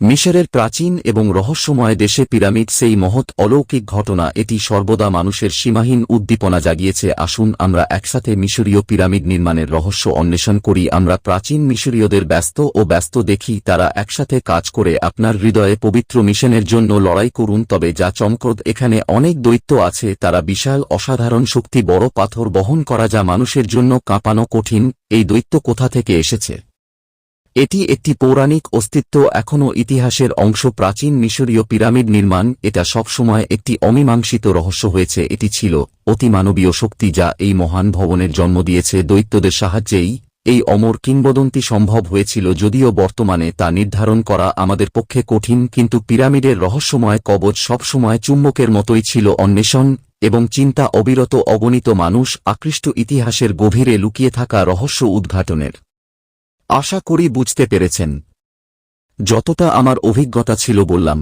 মিশরের প্রাচীন এবং রহস্যময় দেশে পিরামিড সেই মহৎ অলৌকিক ঘটনা, এটি সর্বদা মানুষের সীমাহীন উদ্দীপনা জাগিয়েছে। আসুন আমরা একসাথে মিশরীয় পিরামিড নির্মাণের রহস্য অন্বেষণ করি। আমরা প্রাচীন মিশরীয়দের ব্যস্ত দেখি, তারা একসাথে কাজ করে আপনার হৃদয়ে পবিত্র মিশনের জন্য লড়াই করুন। তবে যা চমকপ্রদ, এখানে অনেক দৈত্য আছে, তারা বিশাল অসাধারণ শক্তি, বড় পাথর বহন করা যা মানুষের জন্য কাঁপানো কঠিন। এই দৈত্য কোথা থেকে এসেছে? এটি একটি পৌরাণিক অস্তিত্ব, এখনও ইতিহাসের অংশ। প্রাচীন মিশরীয় পিরামিড নির্মাণ, এটা সবসময় একটি অমীমাংসিত রহস্য হয়েছে। এটি ছিল অতিমানবীয় শক্তি যা এই মহান ভবনের জন্ম দিয়েছে। দৈত্যদের সাহায্যেই এই অমর কিংবদন্তি সম্ভব হয়েছিল, যদিও বর্তমানে তা নির্ধারণ করা আমাদের পক্ষে কঠিন। কিন্তু পিরামিডের রহস্যময় কবচ সবসময় চুম্বকের মতোই ছিল, অন্বেষণ এবং চিন্তা অবিরত। অগণিত মানুষ আকৃষ্ট ইতিহাসের গভীরে লুকিয়ে থাকা রহস্য উদ্ঘাটনের। আশা করি বুঝতে পেরেছেন। যতটা আমার অভিজ্ঞতা ছিল বললাম।